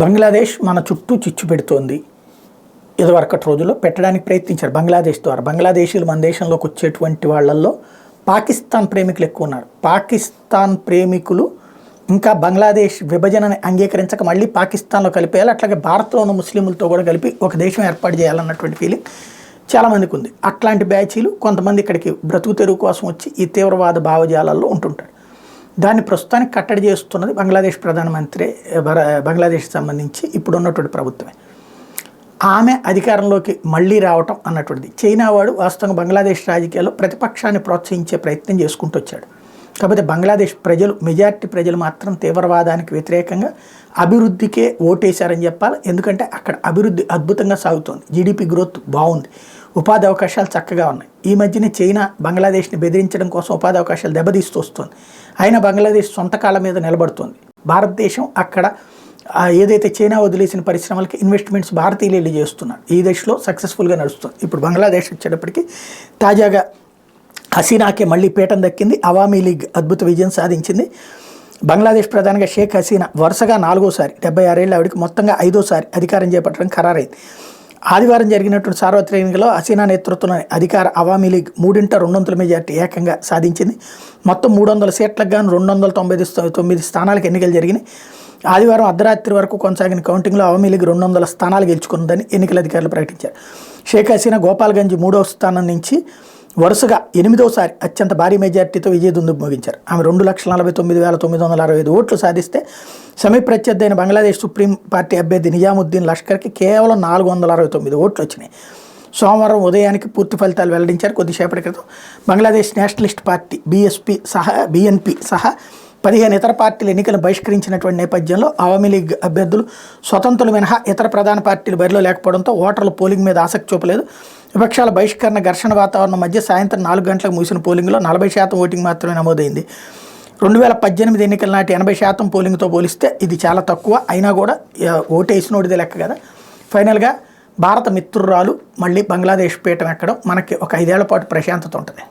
బంగ్లాదేశ్ మన చుట్టూ చిచ్చు పెడుతోంది. ఇదివరకటి రోజుల్లో పెట్టడానికి ప్రయత్నించారు బంగ్లాదేశ్ ద్వారా. బంగ్లాదేశీలు మన దేశంలోకి వచ్చేటువంటి వాళ్ళల్లో పాకిస్తాన్ ప్రేమికులు ఎక్కువ ఉన్నారు. పాకిస్తాన్ ప్రేమికులు ఇంకా బంగ్లాదేశ్ విభజనని అంగీకరించక మళ్ళీ పాకిస్తాన్లో కలిపేయాలి, అట్లాగే భారత్లో ఉన్న ముస్లింలతో కూడా కలిపి ఒక దేశం ఏర్పాటు చేయాలన్నటువంటి ఫీలింగ్ చాలామందికి ఉంది. అట్లాంటి బ్యాచీలు కొంతమంది ఇక్కడికి బ్రతుకు తెరువు కోసం వచ్చి ఈ తీవ్రవాద భావజాలాల్లో ఉంటుంటారు. దాన్ని ప్రస్తుతానికి కట్టడి చేస్తున్నది బంగ్లాదేశ్ ప్రధానమంత్రి, బంగ్లాదేశ్కి సంబంధించి ఇప్పుడు ఉన్నటువంటి ప్రభుత్వమే. ఆమె అధికారంలోకి మళ్ళీ రావటం అన్నటువంటిది. చైనా వాడు వాస్తవంగా బంగ్లాదేశ్ రాజకీయాల్లో ప్రతిపక్షాన్ని ప్రోత్సహించే ప్రయత్నం చేసుకుంటూ వచ్చాడు. కాకపోతే బంగ్లాదేశ్ ప్రజలు, మెజారిటీ ప్రజలు మాత్రం తీవ్రవాదానికి వ్యతిరేకంగా అభివృద్ధికే ఓటేశారని చెప్పాలి. ఎందుకంటే అక్కడ అభివృద్ధి అద్భుతంగా సాగుతోంది, జీడిపి గ్రోత్ బాగుంది, ఉపాధి అవకాశాలు చక్కగా ఉన్నాయి. ఈ మధ్యనే చైనా బంగ్లాదేశ్ని బెదిరించడం కోసం ఉపాధి అవకాశాలు దెబ్బతీస్తూ వస్తుంది. అయినా బంగ్లాదేశ్ సొంత కాళ్ళ మీద నిలబడుతుంది. భారతదేశం అక్కడ ఏదైతే చైనా వదిలేసిన పరిశ్రమలకి ఇన్వెస్ట్మెంట్స్ భారతీయులు వెళ్ళి చేస్తున్నారు. ఈ దశలో సక్సెస్ఫుల్గా నడుస్తుంది. ఇప్పుడు బంగ్లాదేశ్ వచ్చేటప్పటికి తాజాగా హసీనాకే మళ్ళీ పీఠం దక్కింది. అవామీ లీగ్ అద్భుత విజయం సాధించింది. బంగ్లాదేశ్ ప్రధానిగా షేక్ హసీనా వరుసగా 4వసారి, 76 ఏళ్ళ ఆవిడకి మొత్తంగా 5వసారి అధికారం చేపట్టడం ఖరారైంది. ఆదివారం జరిగినటువంటి సార్వత్రిక ఎన్నికల్లో హసీనా నేతృత్వంలోని అధికార అవామీ లీగ్ 3/200 మెజార్టీ ఏకంగా సాధించింది. మొత్తం 300 సీట్లకు గాను 299 స్థానాలకు ఎన్నికలు జరిగినాయి. ఆదివారం అర్ధరాత్రి వరకు కొనసాగిన కౌంటింగ్లో అవామీ లీగ్ 200 స్థానాలు గెలుచుకుందని ఎన్నికల అధికారులు ప్రకటించారు. షేక్ హసీనా గోపాల్గంజ్ 3వ స్థానం నుంచి వరుసగా 8వసారి అత్యంత భారీ మెజార్టీతో విజయదుందు మోగించారు. ఆమె 2,49,965 ఓట్లు సాధిస్తే సమీప ప్రత్యర్థి అయిన బంగ్లాదేశ్ సుప్రీం పార్టీ అభ్యర్థి నిజాముద్దీన్ లష్కర్కి కేవలం 469 ఓట్లు వచ్చినాయి. సోమవారం ఉదయానికి పూర్తి ఫలితాలు వెల్లడించారు. కొద్దిసేపటి క్రితం బంగ్లాదేశ్ నేషనలిస్ట్ పార్టీ BNP సహా 15 ఇతర పార్టీలు ఎన్నికలను బహిష్కరించినటువంటి నేపథ్యంలో అవామీ లీగ్ అభ్యర్థులు స్వతంత్రులు మినహా ఇతర ప్రధాన పార్టీలు బరిలో లేకపోవడంతో ఓటర్లు పోలింగ్ మీద ఆసక్తి చూపలేదు. విపక్షాల బహిష్కరణ, ఘర్షణ వాతావరణం మధ్య సాయంత్రం 4 గంటలకు ముగిసిన పోలింగ్లో 40% ఓటింగ్ మాత్రమే నమోదైంది. 2018 ఎన్నికల నాటి 80% పోలింగ్తో పోలిస్తే ఇది చాలా తక్కువ. అయినా కూడా ఓటేసినోడిదే లెక్క కదా. ఫైనల్గా భారత మిత్రురాలు మళ్ళీ బంగ్లాదేశ్ పీఠం ఎక్కడం మనకి ఒక 5 ఏళ్ల పాటు ప్రశాంతత ఉంటుంది.